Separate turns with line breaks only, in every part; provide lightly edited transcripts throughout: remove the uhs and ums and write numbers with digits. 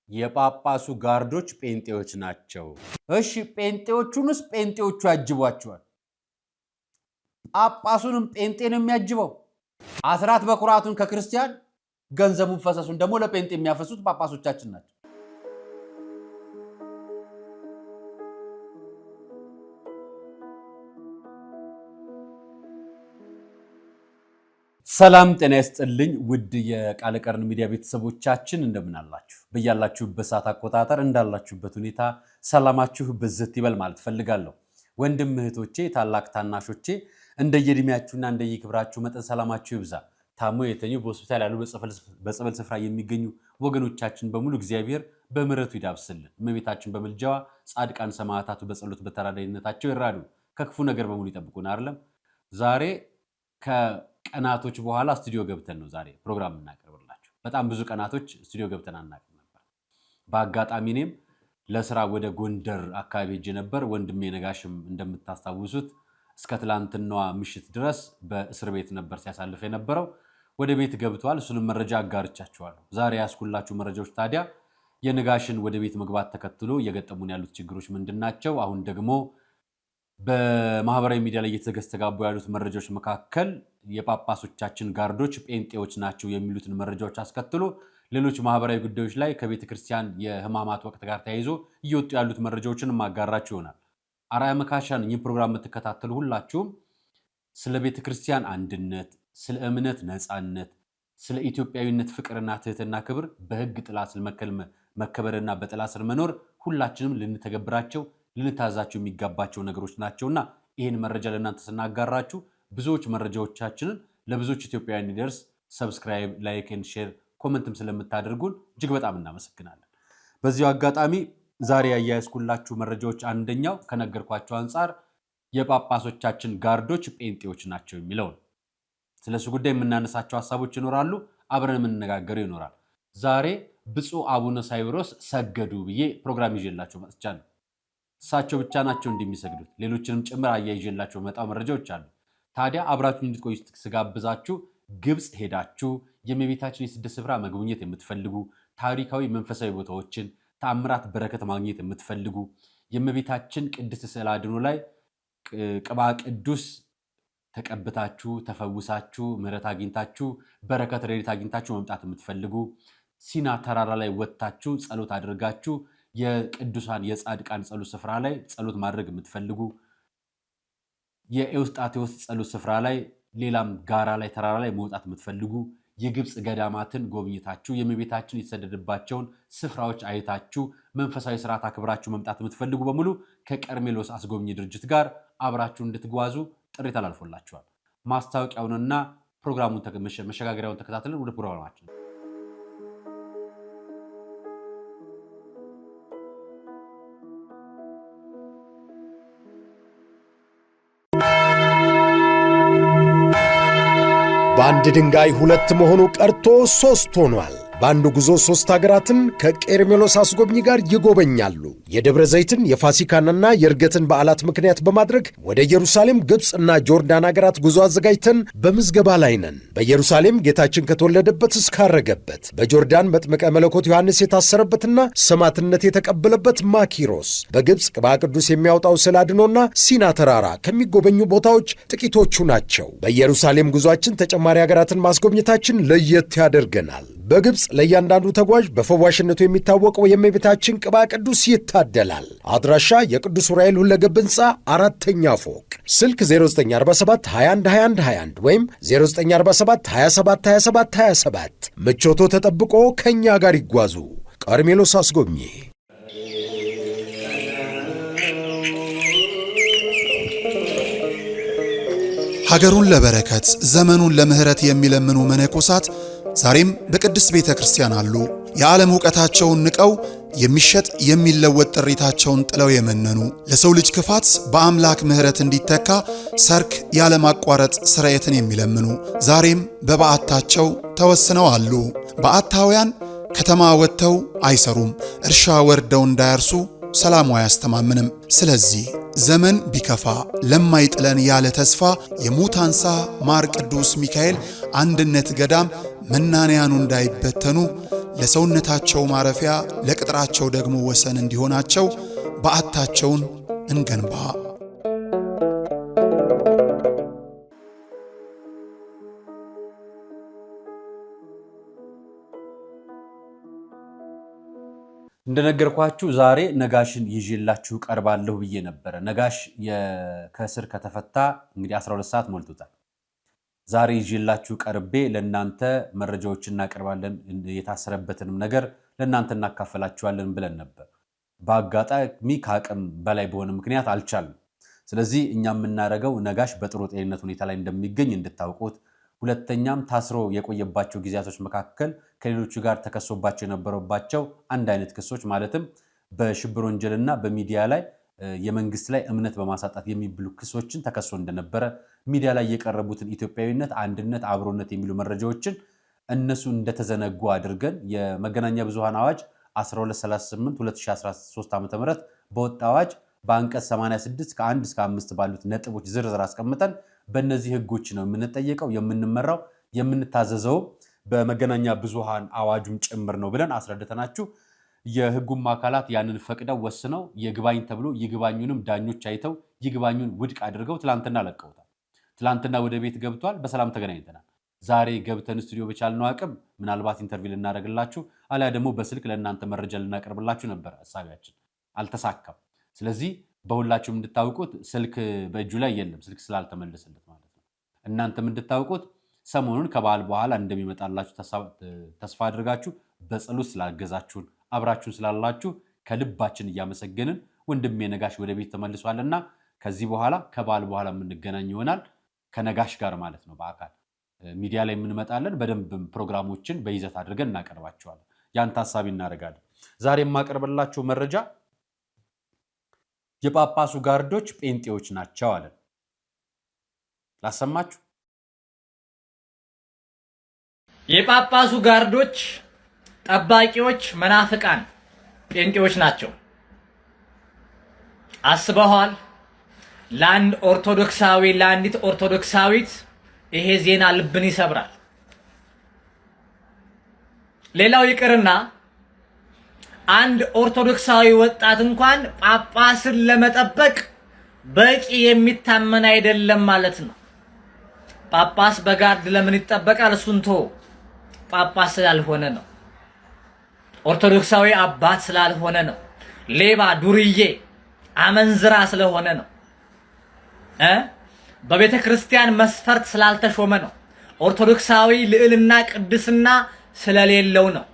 የጳጳሱ ጋርዶች ጴንጤዎች ናቸው። እሺ ጴንጤዎቹንስ ጴንጤዎቹ ያጅቧቸዋል። ጳጳሱንም ጴንጤ ነው የሚያጅበው። አስራት በኩራቱን ከክርስቲያን ገንዘቡን ፈሰሱን ደግሞ ለጴንጤ የሚያፈሱት ጳጳሶቻችን ናቸው። ሰላም ጤና ይስጥልኝ ውድ የቃለ ቀርን ሚዲያ ቤተሰቦቻችን እንደምን አላችሁ? በያላችሁበት ሰዓት አቆጣጠር እንዳላችሁበት ሁኔታ ሰላማችሁ ብዝት ይበል ማለት ፈልጋለሁ። ወንድም እህቶቼ፣ ታላቅ ታናሾቼ እንደየእድሜያችሁና እንደየክብራችሁ መጠን ሰላማችሁ ይብዛ። ታሞ የተኙ በሆስፒታል ያሉ በጸበል ስፍራ የሚገኙ ወገኖቻችን በሙሉ እግዚአብሔር በምሕረቱ ይዳብስልን። እመቤታችን በመልጃዋ ጻድቃን ሰማዕታቱ በጸሎት በተራዳኢነታቸው ይራዱ፣ ከክፉ ነገር በሙሉ ይጠብቁን። አይደለም ዛሬ ከቀናቶች በኋላ ስቱዲዮ ገብተን ነው ዛሬ ፕሮግራም እናቀርብላችሁ። በጣም ብዙ ቀናቶች ስቱዲዮ ገብተን አናቀርብ ነበር። በአጋጣሚ እኔም ለስራ ወደ ጎንደር አካባቢ ሄጄ ነበር። ወንድሜ ነጋሽም እንደምታስታውሱት እስከ ትላንትናዋ ምሽት ድረስ በእስር ቤት ነበር ሲያሳልፍ የነበረው። ወደ ቤት ገብቷል። እሱንም መረጃ አጋርቻችኋለሁ። ዛሬ ያስኩላችሁ መረጃዎች ታዲያ የነጋሽን ወደ ቤት መግባት ተከትሎ እየገጠሙን ያሉት ችግሮች ምንድናቸው? አሁን ደግሞ በማህበራዊ ሚዲያ ላይ እየተስተጋቡ ያሉት መረጃዎች መካከል የጳጳሶቻችን ጋርዶች ጴንጤዎች ናቸው የሚሉትን መረጃዎች አስከትሎ ሌሎች ማህበራዊ ጉዳዮች ላይ ከቤተ ክርስቲያን የሕማማት ወቅት ጋር ተያይዞ እየወጡ ያሉት መረጃዎችን ማጋራችሁ ይሆናል። አርአያ መካሻን ይህ ፕሮግራም የምትከታተሉ ሁላችሁም ስለ ቤተ ክርስቲያን አንድነት፣ ስለ እምነት ነፃነት፣ ስለ ኢትዮጵያዊነት ፍቅርና ትህትና ክብር በህግ ጥላ ስር መከበርና በጥላ ስር መኖር ሁላችንም ልንተገብራቸው ልንታዛቸው የሚጋባቸው ነገሮች ናቸውና ይህን መረጃ ለእናንተ ስናጋራችሁ ብዙዎች መረጃዎቻችንን ለብዙዎች ኢትዮጵያውያን እንዲደርስ ሰብስክራይብ፣ ላይክ ኤንድ ሼር ኮሜንትም ስለምታደርጉን እጅግ በጣም እናመሰግናለን። በዚሁ አጋጣሚ ዛሬ ያያያዝኩላችሁ መረጃዎች አንደኛው ከነገርኳቸው አንጻር የጳጳሶቻችን ጋርዶች ጴንጤዎች ናቸው የሚለው ነው። ስለሱ ጉዳይ የምናነሳቸው ሀሳቦች ይኖራሉ፣ አብረን የምንነጋገረው ይኖራል። ዛሬ ብፁዕ አቡነ ሳይሮስ ሰገዱ ብዬ ፕሮግራም ይዤላቸው መጥቻለሁ። እሳቸው ብቻ ናቸው እንደሚሰግዱት፣ ሌሎችንም ጭምር አያይዤላቸው መጣው መረጃዎች አሉ። ታዲያ አብራችሁ እንድትቆዩ ስጋብዛችሁ ግብጽ ሄዳችሁ የእመቤታችን የስደት ስፍራ መጎብኘት የምትፈልጉ፣ ታሪካዊ መንፈሳዊ ቦታዎችን ተአምራት በረከት ማግኘት የምትፈልጉ፣ የእመቤታችን ቅድስት ስዕለ አድኅኖ ላይ ቅባ ቅዱስ ተቀብታችሁ ተፈውሳችሁ ምሕረት አግኝታችሁ በረከት ረድኤት አግኝታችሁ መምጣት የምትፈልጉ፣ ሲና ተራራ ላይ ወጥታችሁ ጸሎት አድርጋችሁ የቅዱሳን የጻድቃን ጸሎት ስፍራ ላይ ጸሎት ማድረግ የምትፈልጉ፣ የኤዎስጣቴዎስ ጸሎት ስፍራ ላይ ሌላም ጋራ ላይ ተራራ ላይ መውጣት የምትፈልጉ፣ የግብጽ ገዳማትን ጎብኝታችሁ የእመቤታችን የተሰደደባቸውን ስፍራዎች አይታችሁ መንፈሳዊ ስርዓት አክብራችሁ መምጣት የምትፈልጉ በሙሉ ከቀርሜሎስ አስጎብኚ ድርጅት ጋር አብራችሁ እንድትጓዙ ጥሪ ተላልፎላችኋል። ማስታወቂያውንና ፕሮግራሙን መሸጋገሪያውን ተከታትለን ወደ ፕሮግራማችን
በአንድ ድንጋይ ሁለት መሆኑ ቀርቶ ሶስት ሆኗል። በአንድ ጉዞ ሶስት ሀገራትን ከቄርሜሎስ አስጎብኚ ጋር ይጎበኛሉ። የደብረ ዘይትን የፋሲካንና የእርገትን በዓላት ምክንያት በማድረግ ወደ ኢየሩሳሌም፣ ግብፅና ጆርዳን ሀገራት ጉዞ አዘጋጅተን በምዝገባ ላይ ነን። በኢየሩሳሌም ጌታችን ከተወለደበት እስካረገበት፣ በጆርዳን መጥምቀ መለኮት ዮሐንስ የታሰረበትና ሰማዕትነት የተቀበለበት ማኪሮስ፣ በግብፅ ቅባ ቅዱስ የሚያወጣው ስዕለ አድኅኖና ሲና ተራራ ከሚጎበኙ ቦታዎች ጥቂቶቹ ናቸው። በኢየሩሳሌም ጉዟችን ተጨማሪ ሀገራትን ማስጎብኘታችን ለየት ያደርገናል። በግብፅ ለእያንዳንዱ ተጓዥ በፈዋሽነቱ የሚታወቀው የእመቤታችን ቅባ ቅዱስ ይታደላል። አድራሻ የቅዱስ ዑራኤል ሁለገብ ሕንፃ 4ኛ ፎቅ፣ ስልክ 0947 21 21 21 ወይም 0947 27 27 27። ምቾቶ ተጠብቆ ከእኛ ጋር ይጓዙ። ቀርሜሎስ አስጎብኚ።
ሀገሩን ለበረከት ዘመኑን ለምህረት የሚለምኑ መነኮሳት ዛሬም በቅድስት ቤተ ክርስቲያን አሉ። የዓለም ዕውቀታቸውን ንቀው የሚሸጥ የሚለወጥ ጥሪታቸውን ጥለው የመነኑ፣ ለሰው ልጅ ክፋት በአምላክ ምህረት እንዲተካ ሰርክ ያለማቋረጥ ስርየትን የሚለምኑ ዛሬም በበዓታቸው ተወስነው አሉ። በዓታውያን ከተማ ወጥተው አይሰሩም፣ እርሻ ወርደው እንዳያርሱ ሰላሙ አያስተማምንም። ስለዚህ ዘመን ቢከፋ ለማይጥለን ያለ ተስፋ የሙታንሳ ማር ቅዱስ ሚካኤል አንድነት ገዳም መናንያኑ እንዳይበተኑ ለሰውነታቸው ማረፊያ ለቅጥራቸው ደግሞ ወሰን እንዲሆናቸው በዓታቸውን እንገንባ።
እንደነገርኳችሁ ዛሬ ነጋሽን ይዤላችሁ ቀርባለሁ ብዬ ነበር። ነጋሽ ከእስር ከተፈታ እንግዲህ 12 ሰዓት ሞልቶታል። ዛሬ ይዤላችሁ ቀርቤ ለእናንተ መረጃዎችን እናቀርባለን፣ የታሰረበትንም ነገር ለእናንተ እናካፈላችኋለን ብለን ነበር። በአጋጣሚ ከአቅም በላይ በሆነ ምክንያት አልቻልንም። ስለዚህ እኛ የምናደርገው ነጋሽ በጥሩ ጤንነት ሁኔታ ላይ እንደሚገኝ እንድታውቁት፣ ሁለተኛም ታስሮ የቆየባቸው ጊዜያቶች መካከል ከሌሎቹ ጋር ተከሶባቸው የነበረባቸው አንድ አይነት ክሶች ማለትም በሽብር ወንጀልና በሚዲያ ላይ የመንግስት ላይ እምነት በማሳጣት የሚብሉ ክሶችን ተከሶ እንደነበረ ሚዲያ ላይ የቀረቡትን ኢትዮጵያዊነት፣ አንድነት፣ አብሮነት የሚሉ መረጃዎችን እነሱ እንደተዘነጉ አድርገን የመገናኛ ብዙሃን አዋጅ 1238 2013 ዓ.ም በወጣ አዋጅ በአንቀጽ 86 ከ1 እስከ 5 ባሉት ነጥቦች ዝርዝር አስቀምጠን በእነዚህ ህጎች ነው የምንጠየቀው፣ የምንመራው፣ የምንታዘዘው በመገናኛ ብዙሃን አዋጁም ጭምር ነው ብለን አስረድተናችሁ የህጉም አካላት ያንን ፈቅደው ወስነው ይግባኝ ተብሎ ይግባኙንም ዳኞች አይተው ይግባኙን ውድቅ አድርገው ትላንትና ለቀውታል። ትላንትና ወደ ቤት ገብቷል። በሰላም ተገናኝተናል። ዛሬ ገብተን ስቱዲዮ በቻልነው አቅም ምናልባት ኢንተርቪው ልናደርግላችሁ አሊያ ደግሞ በስልክ ለእናንተ መረጃ ልናቀርብላችሁ ነበር። ሐሳባችን አልተሳካም። ስለዚህ በሁላችሁም እንድታውቁት ስልክ በእጁ ላይ የለም፣ ስልክ ስላልተመለሰለት ማለት ነው። እናንተም እንድታውቁት ሰሞኑን ከበዓል በኋላ እንደሚመጣላችሁ ተስፋ አድርጋችሁ በጸሎት ስላገዛችሁን አብራችሁን ስላላችሁ ከልባችን እያመሰገንን ወንድሜ ነጋሽ ወደ ቤት ተመልሷልና ከዚህ በኋላ ከበዓል በኋላ የምንገናኝ ይሆናል ከነጋሽ ጋር ማለት ነው። በአካል ሚዲያ ላይ የምንመጣለን። በደንብ ፕሮግራሞችን በይዘት አድርገን እናቀርባቸዋለን። ያን ታሳቢ እናደርጋለን። ዛሬ የማቀርብላችሁ መረጃ የጳጳሱ ጋርዶች ጴንጤዎች ናቸው አለን። ላሰማችሁ።
የጳጳሱ ጋርዶች ጠባቂዎች መናፍቃን ጴንጤዎች ናቸው። አስበዋል? ለአንድ ኦርቶዶክሳዊ ለአንዲት ኦርቶዶክሳዊት ይሄ ዜና ልብን ይሰብራል። ሌላው ይቅርና አንድ ኦርቶዶክሳዊ ወጣት እንኳን ጳጳስን ለመጠበቅ በቂ የሚታመን አይደለም ማለት ነው። ጳጳስ በጋርድ ለምን ይጠበቃል? እሱን ተው። ጳጳስ ስላልሆነ ነው። ኦርቶዶክሳዊ አባት ስላልሆነ ነው። ሌባ፣ ዱርዬ፣ አመንዝራ ስለሆነ ነው። በቤተ ክርስቲያን መስፈርት ስላልተሾመ ነው። ኦርቶዶክሳዊ ልዕልና ቅድስና ስለሌለው ነው።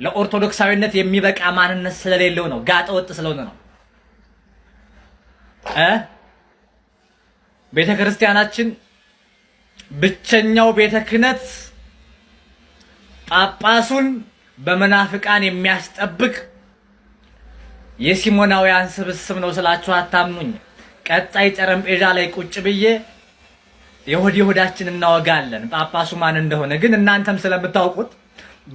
ለኦርቶዶክሳዊነት የሚበቃ ማንነት ስለሌለው ነው። ጋጠ ወጥ ስለሆነ ነው። ቤተ ክርስቲያናችን ብቸኛው ቤተ ክህነት ጳጳሱን በመናፍቃን የሚያስጠብቅ የሲሞናውያን ስብስብ ነው ስላችሁ አታምኑኝ። ቀጣይ ጠረጴዛ ላይ ቁጭ ብዬ የሆዳችን እናወጋለን ጳጳሱ ማን እንደሆነ። ግን እናንተም ስለምታውቁት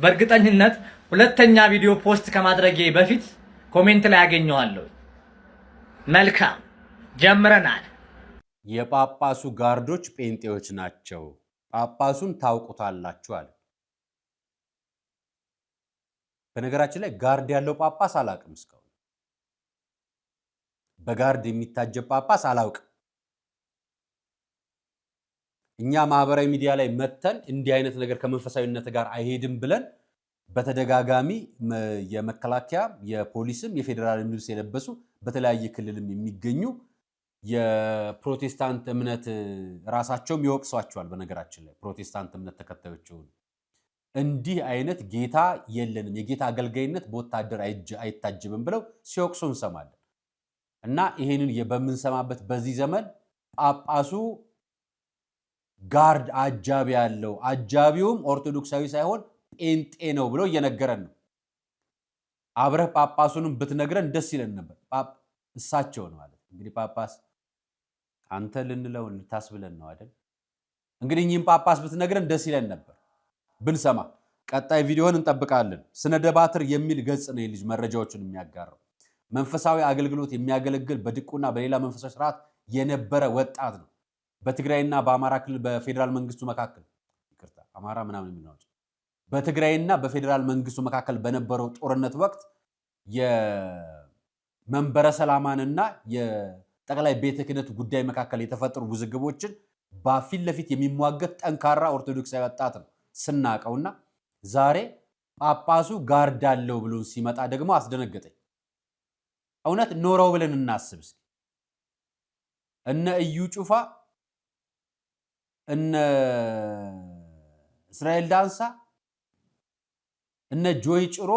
በእርግጠኝነት ሁለተኛ ቪዲዮ ፖስት ከማድረጌ በፊት ኮሜንት ላይ ያገኘዋለሁ። መልካም ጀምረናል።
የጳጳሱ ጋርዶች ጴንጤዎች ናቸው፣ ጳጳሱን ታውቁታላችሁ አለ። በነገራችን ላይ ጋርድ ያለው ጳጳስ አላውቅም። እስካሁን በጋርድ የሚታጀብ ጳጳስ አላውቅም። እኛ ማህበራዊ ሚዲያ ላይ መተን እንዲህ አይነት ነገር ከመንፈሳዊነት ጋር አይሄድም ብለን በተደጋጋሚ የመከላከያ የፖሊስም የፌዴራል ልብስ የለበሱ በተለያየ ክልልም የሚገኙ የፕሮቴስታንት እምነት ራሳቸውም ይወቅሷቸዋል። በነገራችን ላይ ፕሮቴስታንት እምነት ተከታዮች ሆኑ እንዲህ አይነት ጌታ የለንም፣ የጌታ አገልጋይነት በወታደር አይታጅብም ብለው ሲወቅሱ እንሰማለን። እና ይሄንን በምንሰማበት በዚህ ዘመን ጳጳሱ ጋርድ አጃቢ ያለው አጃቢውም ኦርቶዶክሳዊ ሳይሆን ጴንጤ ነው ብሎ እየነገረን ነው። አብረህ ጳጳሱንም ብትነግረን ደስ ይለን ነበር። እሳቸው ነው ማለት እንግዲህ ጳጳስ አንተ ልንለው ልታስብለን ነው አይደል? እንግዲህ እኚህም ጳጳስ ብትነግረን ደስ ይለን ነበር ብንሰማ። ቀጣይ ቪዲዮን እንጠብቃለን። ስነ ደባትር የሚል ገጽ ነው ልጅ መረጃዎችን የሚያጋራው። መንፈሳዊ አገልግሎት የሚያገለግል በድቁና በሌላ መንፈሳዊ ስርዓት የነበረ ወጣት ነው። በትግራይና በአማራ ክልል በፌዴራል መንግስቱ መካከል ይቅርታ አማራ ምናምን የሚናወጭ በትግራይና በፌዴራል መንግስቱ መካከል በነበረው ጦርነት ወቅት የመንበረ ሰላማንና የጠቅላይ ቤተ ክህነት ጉዳይ መካከል የተፈጠሩ ውዝግቦችን በፊት ለፊት የሚሟገት ጠንካራ ኦርቶዶክሳዊ ወጣት ነው ስናቀውና ዛሬ ጳጳሱ ጋርድ አለው ብሎ ሲመጣ ደግሞ አስደነገጠኝ። እውነት ኖረው ብለን እናስብ እስኪ። እነ እዩ ጩፋ እነ እስራኤል ዳንሳ እነ ጆይ ጭሮ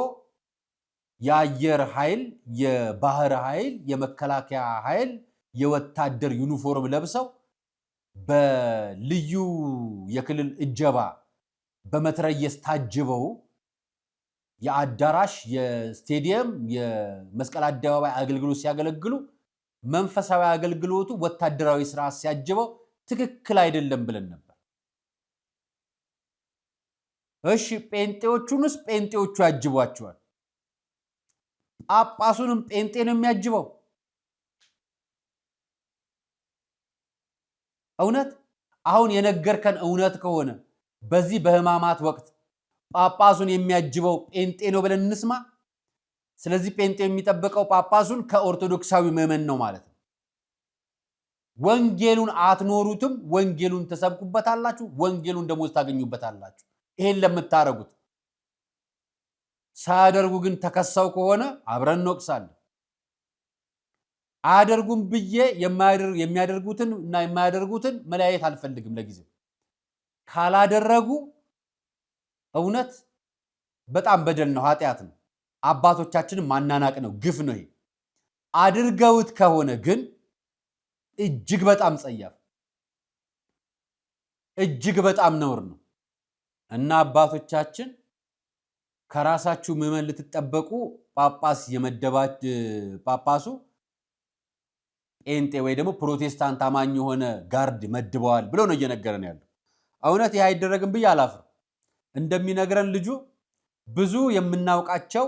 የአየር ኃይል፣ የባህር ኃይል፣ የመከላከያ ኃይል የወታደር ዩኒፎርም ለብሰው በልዩ የክልል እጀባ በመትረየስ ታጅበው የአዳራሽ፣ የስቴዲየም፣ የመስቀል አደባባይ አገልግሎት ሲያገለግሉ መንፈሳዊ አገልግሎቱ ወታደራዊ ስርዓት ሲያጅበው ትክክል አይደለም ብለን ነበር። እሺ ጴንጤዎቹንስ ጴንጤዎቹ ያጅቧቸዋል። ጳጳሱንም ጴንጤ ነው የሚያጅበው። እውነት አሁን የነገርከን እውነት ከሆነ በዚህ በሕማማት ወቅት ጳጳሱን የሚያጅበው ጴንጤ ነው ብለን እንስማ። ስለዚህ ጴንጤ የሚጠብቀው ጳጳሱን ከኦርቶዶክሳዊ ምዕመን ነው ማለት ነው። ወንጌሉን አትኖሩትም፣ ወንጌሉን ተሰብኩበታላችሁ፣ ወንጌሉን ደሞዝ ታገኙበታላችሁ። ይሄን ለምታረጉት ሳያደርጉ ግን ተከሳው ከሆነ አብረን እንወቅሳለን። አያደርጉም ብዬ የሚያደርጉትን እና የማያደርጉትን መለያየት አልፈልግም። ለጊዜው ካላደረጉ እውነት በጣም በደል ነው፣ ኃጢአት ነው፣ አባቶቻችንን ማናናቅ ነው፣ ግፍ ነው። ይሄ አድርገውት ከሆነ ግን እጅግ በጣም ጸያፍ፣ እጅግ በጣም ነውር ነው እና አባቶቻችን ከራሳችሁ ምዕመን ልትጠበቁ ጳጳስ የመደባች ጳጳሱ ጴንጤ ወይ ደግሞ ፕሮቴስታንት አማኝ የሆነ ጋርድ መድበዋል ብሎ ነው እየነገረን ያለው። እውነት ይህ አይደረግም ብዬ አላፍርም። እንደሚነግረን ልጁ ብዙ የምናውቃቸው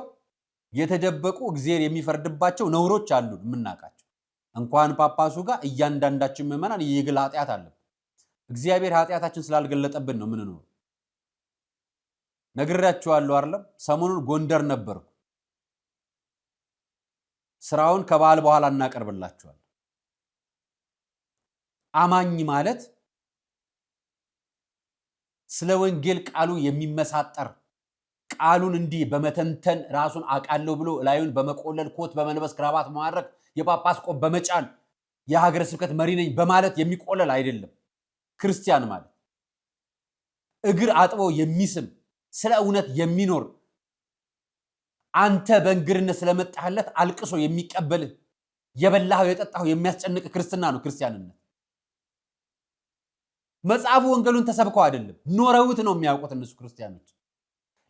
የተደበቁ እግዚአብሔር የሚፈርድባቸው ነውሮች አሉ የምናውቃቸው። እንኳን ጳጳሱ ጋር እያንዳንዳችን ምዕመናን የግል ኃጢአት አለብን። እግዚአብሔር ኃጢአታችን ስላልገለጠብን ነው ምንኖር። ነግራችኋለሁ አይደለም? ሰሞኑን ጎንደር ነበርኩ። ስራውን ከበዓል በኋላ እናቀርብላችኋል። አማኝ ማለት ስለ ወንጌል ቃሉ የሚመሳጠር ቃሉን እንዲህ በመተንተን ራሱን አቃለው ብሎ ላዩን በመቆለል ኮት በመልበስ ክራባት ማድረግ የጳጳስ ቆብ በመጫን የሀገረ ስብከት መሪ ነኝ በማለት የሚቆለል አይደለም። ክርስቲያን ማለት እግር አጥቦ የሚስም ስለ እውነት የሚኖር አንተ በእንግድነት ስለመጣህለት አልቅሶ የሚቀበልህ የበላኸው የጠጣኸው የሚያስጨንቅ ክርስትና ነው ክርስቲያንነት። መጽሐፉ ወንጌሉን ተሰብከው አይደለም ኖረውት ነው የሚያውቁት እነሱ ክርስቲያኖች።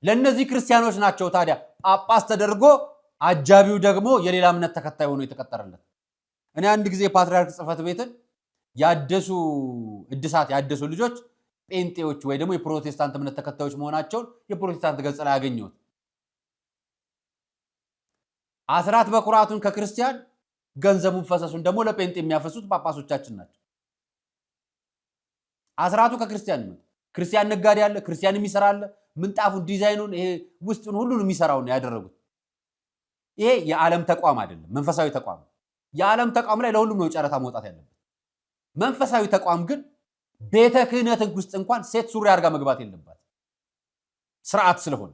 ለነዚህ ክርስቲያኖች ናቸው ታዲያ ጳጳስ ተደርጎ አጃቢው ደግሞ የሌላ እምነት ተከታይ ሆኖ የተቀጠረለት። እኔ አንድ ጊዜ ፓትርያርክ ጽሕፈት ቤትን እድሳት ያደሱ ልጆች ጴንጤዎች ወይ ደግሞ የፕሮቴስታንት እምነት ተከታዮች መሆናቸውን የፕሮቴስታንት ገጽ ላይ ያገኘሁት። አስራት በኩራቱን ከክርስቲያን ገንዘቡን ፈሰሱን ደግሞ ለጴንጤ የሚያፈሱት ጳጳሶቻችን ናቸው። አስራቱ ከክርስቲያን ነው። ክርስቲያን ነጋዴ አለ፣ ክርስቲያን የሚሰራ አለ። ምንጣፉን፣ ዲዛይኑን፣ ይሄ ውስጡን ሁሉን የሚሰራው ነው ያደረጉት። ይሄ የዓለም ተቋም አይደለም፣ መንፈሳዊ ተቋም። የዓለም ተቋም ላይ ለሁሉም ነው ጨረታ መውጣት ያለበት። መንፈሳዊ ተቋም ግን ቤተ ክህነት ውስጥ እንኳን ሴት ሱሪ አድርጋ መግባት የለባት። ስርዓት ስለሆነ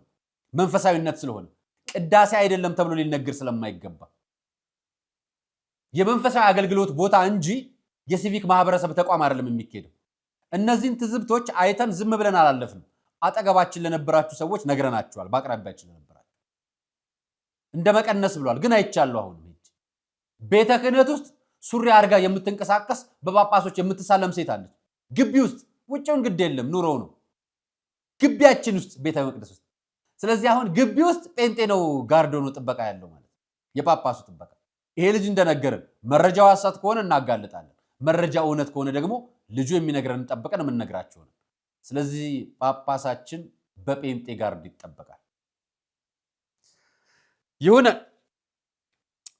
መንፈሳዊነት ስለሆነ ቅዳሴ አይደለም ተብሎ ሊነገር ስለማይገባ የመንፈሳዊ አገልግሎት ቦታ እንጂ የሲቪክ ማህበረሰብ ተቋም አይደለም የሚካሄደው። እነዚህን ትዝብቶች አይተን ዝም ብለን አላለፍንም። አጠገባችን ለነበራችሁ ሰዎች ነግረናችኋል። በአቅራቢያችን ለነበራችሁ እንደ መቀነስ ብሏል፣ ግን አይቻለሁ። አሁን ቤተ ክህነት ውስጥ ሱሪ አድርጋ የምትንቀሳቀስ በጳጳሶች የምትሳለም ሴት አለች። ግቢ ውስጥ፣ ውጭውን ግድ የለም ኑሮው ነው ግቢያችን ውስጥ ቤተ መቅደስ ውስጥ። ስለዚህ አሁን ግቢ ውስጥ ጴንጤ ነው ጋርዶ ነው ጥበቃ ያለው ማለት የጳጳሱ ጥበቃ። ይሄ ልጅ እንደነገረን መረጃው ሐሰት ከሆነ እናጋልጣለን፣ መረጃ እውነት ከሆነ ደግሞ ልጁ የሚነግረን ጠብቀን የምንነግራችሁ ነው። ስለዚህ ጳጳሳችን በጴንጤ ጋርድ ይጠበቃል። የሆነ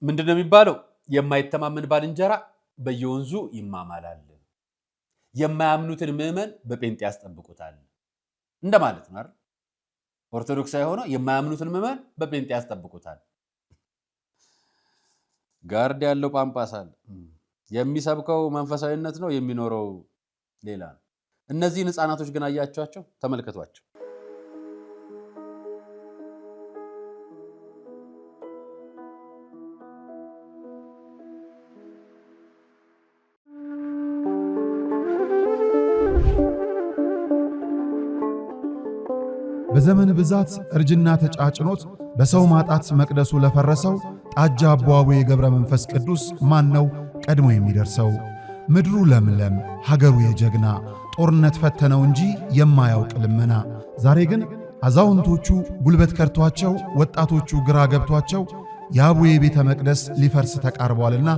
ምንድነው የሚባለው? የማይተማመን ባልንጀራ በየወንዙ ይማማላል። የማያምኑትን ምዕመን በጴንጤ ያስጠብቁታል እንደማለት ነው አይደል? ኦርቶዶክሳዊ ሆኖ የማያምኑትን ምዕመን በጴንጤ ያስጠብቁታል። ጋርድ ያለው ጳጳስ አለ። የሚሰብከው መንፈሳዊነት ነው፣ የሚኖረው ሌላ ነው። እነዚህን ህፃናቶች ግን አያቸዋቸው፣ ተመልከቷቸው።
በዘመን ብዛት እርጅና ተጫጭኖት በሰው ማጣት መቅደሱ ለፈረሰው ጣጃ አቦ የገብረ መንፈስ ቅዱስ ማን ነው ቀድሞ የሚደርሰው? ምድሩ ለምለም ሀገሩ የጀግና ጦርነት ፈተነው እንጂ የማያውቅ ልመና። ዛሬ ግን አዛውንቶቹ ጉልበት ከርቷቸው፣ ወጣቶቹ ግራ ገብቷቸው የአቡዬ ቤተ መቅደስ ሊፈርስ ተቃርቧልና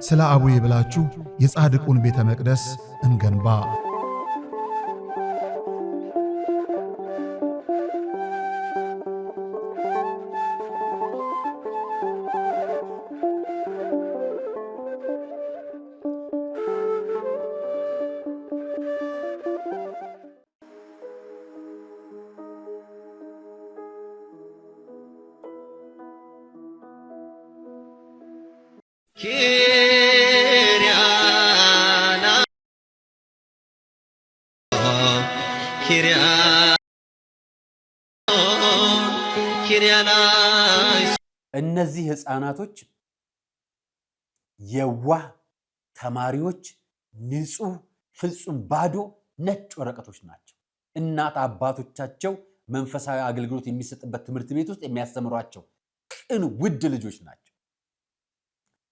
ስለ አቡዬ ብላችሁ የጻድቁን ቤተ መቅደስ እንገንባ።
እነዚህ ህፃናቶች የዋህ ተማሪዎች፣ ንጹህ ፍጹም ባዶ ነጭ ወረቀቶች ናቸው። እናት አባቶቻቸው መንፈሳዊ አገልግሎት የሚሰጥበት ትምህርት ቤት ውስጥ የሚያስተምሯቸው ቅን ውድ ልጆች ናቸው።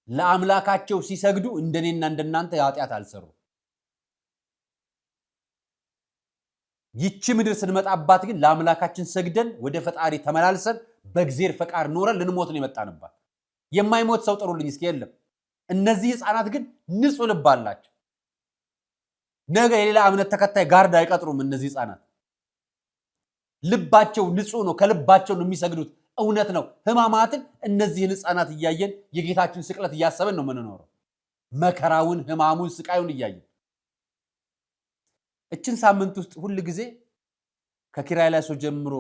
ለአምላካቸው ሲሰግዱ እንደኔና እንደናንተ ኃጢአት አልሰሩ። ይቺ ምድር ስንመጣባት ግን ለአምላካችን ሰግደን ወደ ፈጣሪ ተመላልሰን በእግዚአብሔር ፈቃድ ኖረን ልንሞት ነው የመጣንባት። የማይሞት ሰው ጥሩልኝ እስኪ የለም። እነዚህ ህፃናት ግን ንጹህ ልብ አላቸው። ነገ የሌላ እምነት ተከታይ ጋርድ አይቀጥሩም። እነዚህ ህፃናት ልባቸው ንጹህ ነው፣ ከልባቸው ነው የሚሰግዱት። እውነት ነው። ህማማትን እነዚህን ህፃናት እያየን የጌታችን ስቅለት እያሰበን ነው የምንኖረው። መከራውን፣ ህማሙን፣ ስቃዩን እያየን እችን ሳምንት ውስጥ ሁል ጊዜ ከኪራይ ላይ ሰው ጀምሮ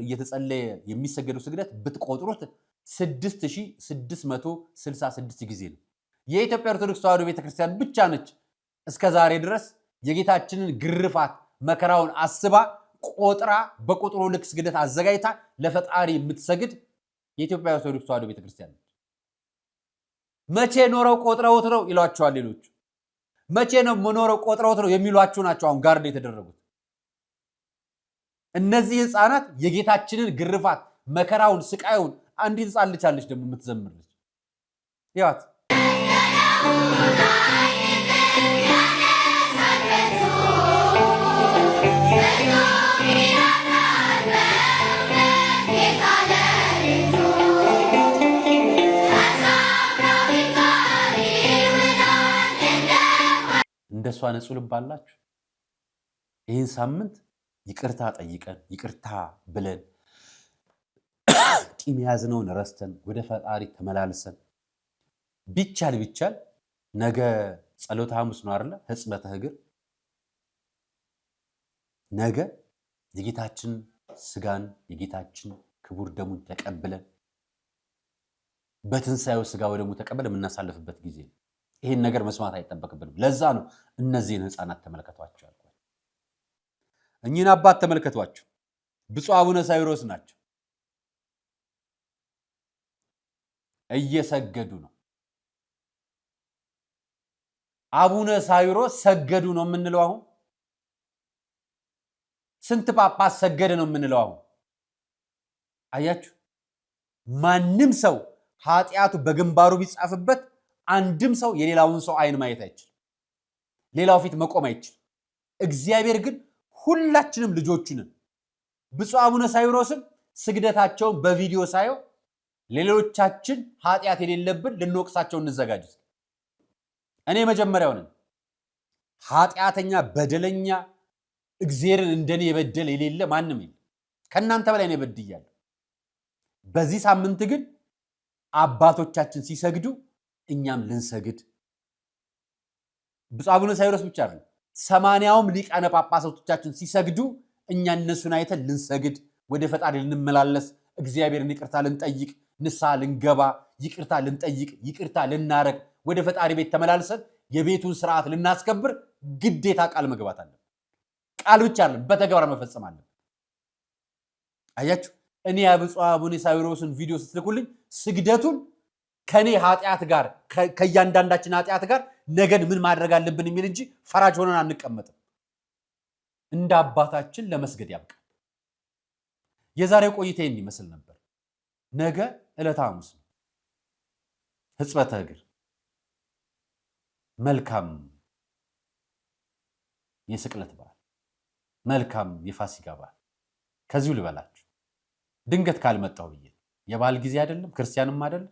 እየተጸለየ የሚሰገደው ስግደት ብትቆጥሩት 6666 ጊዜ ነው። የኢትዮጵያ ኦርቶዶክስ ተዋሕዶ ቤተክርስቲያን ብቻ ነች እስከ ዛሬ ድረስ የጌታችንን ግርፋት መከራውን አስባ ቆጥራ በቁጥሩ ልክ ስግደት አዘጋጅታ ለፈጣሪ የምትሰግድ የኢትዮጵያ ኦርቶዶክስ ተዋሕዶ ቤተክርስቲያን ነች። መቼ ኖረው ቆጥረውት ነው ይሏቸዋል ሌሎች። መቼ ነው ኖረው ቆጥረውት ነው የሚሏቸው ናቸው አሁን ጋርድ የተደረጉት። እነዚህ ህፃናት የጌታችንን ግርፋት መከራውን ስቃዩን አንዲት ህፃን ልጅ አለች ደግሞ የምትዘምር ልጅ ያት እንደሷ ንጹህ ልብ አላችሁ። ይህን ሳምንት ይቅርታ ጠይቀን ይቅርታ ብለን ቂም ያዝነውን ረስተን ወደ ፈጣሪ ተመላልሰን ቢቻል ነገ ጸሎተ ሐሙስ ነው አይደለ? ሕጽበተ እግር ነገ የጌታችን ስጋን የጌታችን ክቡር ደሙን ተቀብለን በትንሳኤው ስጋ ወደሙ ተቀበለን የምናሳልፍበት ጊዜ ነው። ይሄን ነገር መስማት አይጠበቅብንም። ለዛ ነው እነዚህን ህፃናት ተመልከቷቸው ያልኳቸው። እኚህን አባት ተመልከቷቸው። ብፁዕ አቡነ ሳይሮስ ናቸው። እየሰገዱ ነው። አቡነ ሳይሮስ ሰገዱ ነው የምንለው አሁን? ስንት ጳጳስ ሰገደ ነው የምንለው አሁን? አያችሁ፣ ማንም ሰው ኃጢአቱ በግንባሩ ቢጻፍበት አንድም ሰው የሌላውን ሰው አይን ማየት አይችልም። ሌላው ፊት መቆም አይችልም። እግዚአብሔር ግን ሁላችንም ልጆቹ ነን። ብፁዕ አቡነ ሳይሮስም ስግደታቸውን በቪዲዮ ሳየው ሌሎቻችን ኃጢአት የሌለብን ልንወቅሳቸው እንዘጋጅ። እኔ መጀመሪያው ነኝ። ኃጢአተኛ በደለኛ እግዚአብሔርን እንደኔ የበደለ የሌለ ማንም የለም። ከናንተ በላይ ነው በድያለሁ። በዚህ ሳምንት ግን አባቶቻችን ሲሰግዱ እኛም ልንሰግድ ብፁዕ አቡነ ሳይሮስ ብቻ አይደለም 80ውም ሊቃነ ጳጳሳቶቻችን ሲሰግዱ እኛ እነሱን አይተን ልንሰግድ ወደ ፈጣሪ ልንመላለስ፣ እግዚአብሔርን ይቅርታ ልንጠይቅ፣ ንስሐ ልንገባ፣ ይቅርታ ልንጠይቅ፣ ይቅርታ ልናረግ፣ ወደ ፈጣሪ ቤት ተመላልሰን የቤቱን ስርዓት ልናስከብር ግዴታ ቃል መግባት አለን። ቃል ብቻ አይደለም፣ በተግባር መፈጸም አለን። አያችሁ፣ እኔ የብፁዕ አቡነ ሳዊሮስን ቪዲዮ ስትልኩልኝ ስግደቱን ከኔ ኃጢአት ጋር ከእያንዳንዳችን ኃጢአት ጋር ነገን ምን ማድረግ አለብን የሚል እንጂ ፈራጅ ሆነን አንቀመጥም። እንደ አባታችን ለመስገድ ያብቃል። የዛሬው ቆይታ ይህን ይመስል ነበር። ነገ ዕለተ ሐሙስ ነው፣ ሕጽበተ እግር። መልካም የስቅለት በዓል፣ መልካም የፋሲካ በዓል። ከዚሁ ልበላችሁ፣ ድንገት ካልመጣሁ ብዬ የበዓል ጊዜ አይደለም፣ ክርስቲያንም አይደለም።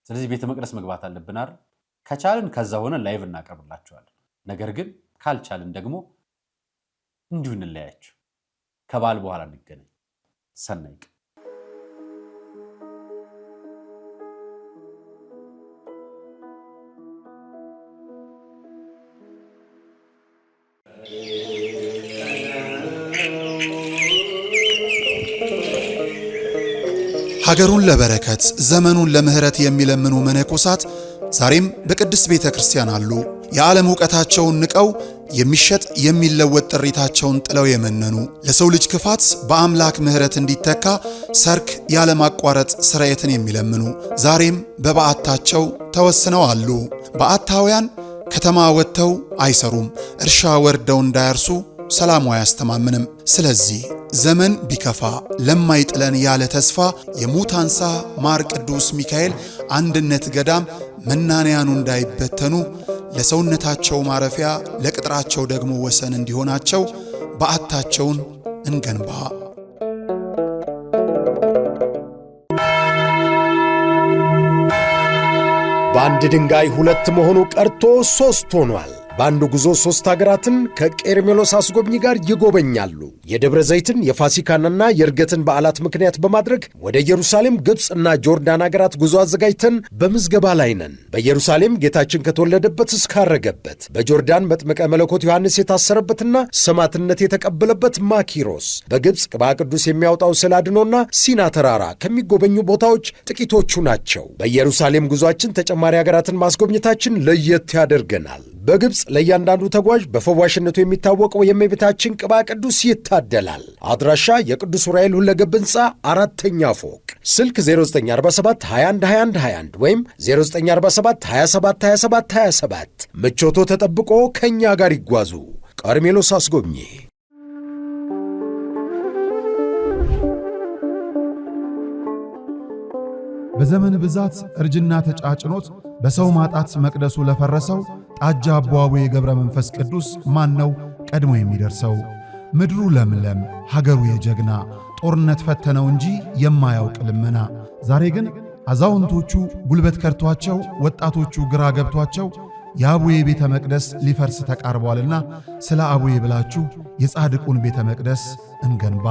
ስለዚህ ቤተ መቅደስ መግባት አለብን አይደል? ከቻልን ከዛ ሆነን ላይቭ እናቀርብላችኋለን። ነገር ግን ካልቻልን ደግሞ እንዲሁ እንለያችሁ። ከበዓል በኋላ እንገናኝ። ሰናይ ቀን።
ሀገሩን ለበረከት ዘመኑን ለምህረት የሚለምኑ መነኮሳት ዛሬም በቅድስት ቤተ ክርስቲያን አሉ። የዓለም ዕውቀታቸውን ንቀው የሚሸጥ የሚለወጥ ጥሪታቸውን ጥለው የመነኑ ለሰው ልጅ ክፋት በአምላክ ምህረት እንዲተካ ሰርክ ያለማቋረጥ ስርየትን የሚለምኑ ዛሬም በበዓታቸው ተወስነው አሉ። በዓታውያን ከተማ ወጥተው አይሰሩም፣ እርሻ ወርደው እንዳያርሱ ሰላሙ አያስተማምንም። ስለዚህ ዘመን ቢከፋ ለማይጥለን ያለ ተስፋ የሙታንሳ ማር ቅዱስ ሚካኤል አንድነት ገዳም መናንያኑ እንዳይበተኑ ለሰውነታቸው ማረፊያ ለቅጥራቸው ደግሞ ወሰን እንዲሆናቸው በዓታቸውን እንገንባ።
በአንድ ድንጋይ ሁለት መሆኑ ቀርቶ ሶስት ሆኗል። በአንድ ጉዞ ሶስት ሀገራትን ከቄርሜሎስ አስጎብኚ ጋር ይጎበኛሉ። የደብረ ዘይትን የፋሲካንና የዕርገትን በዓላት ምክንያት በማድረግ ወደ ኢየሩሳሌም፣ ግብፅና ጆርዳን ሀገራት ጉዞ አዘጋጅተን በምዝገባ ላይ ነን። በኢየሩሳሌም ጌታችን ከተወለደበት እስካረገበት፣ በጆርዳን መጥምቀ መለኮት ዮሐንስ የታሰረበትና ሰማዕትነት የተቀበለበት ማኪሮስ፣ በግብፅ ቅባ ቅዱስ የሚያወጣው ስላድኖና ሲና ተራራ ከሚጎበኙ ቦታዎች ጥቂቶቹ ናቸው። በኢየሩሳሌም ጉዞአችን ተጨማሪ ሀገራትን ማስጎብኘታችን ለየት ያደርገናል። በግብፅ ለእያንዳንዱ ተጓዥ በፈዋሽነቱ የሚታወቀው የእመቤታችን ቅባ ቅዱስ ይታደላል። አድራሻ የቅዱስ ዑራኤል ሁለገብ ሕንፃ 4ኛ ፎቅ፣ ስልክ 0947 21 21 21 ወይም 0947 27 27 27። ምቾቶ ተጠብቆ ከእኛ ጋር ይጓዙ። ቀርሜሎስ አስጎብኚ።
በዘመን ብዛት እርጅና ተጫጭኖት በሰው ማጣት መቅደሱ ለፈረሰው ጣጃ አቦአቡ የገብረ መንፈስ ቅዱስ ማን ነው ቀድሞ የሚደርሰው? ምድሩ ለምለም ሀገሩ የጀግና ጦርነት ፈተነው እንጂ የማያውቅ ልመና። ዛሬ ግን አዛውንቶቹ ጉልበት ከርቷቸው፣ ወጣቶቹ ግራ ገብቷቸው የአቡዬ ቤተ መቅደስ ሊፈርስ ተቃርቧልና ስለ አቡዬ ብላችሁ የጻድቁን ቤተ መቅደስ እንገንባ።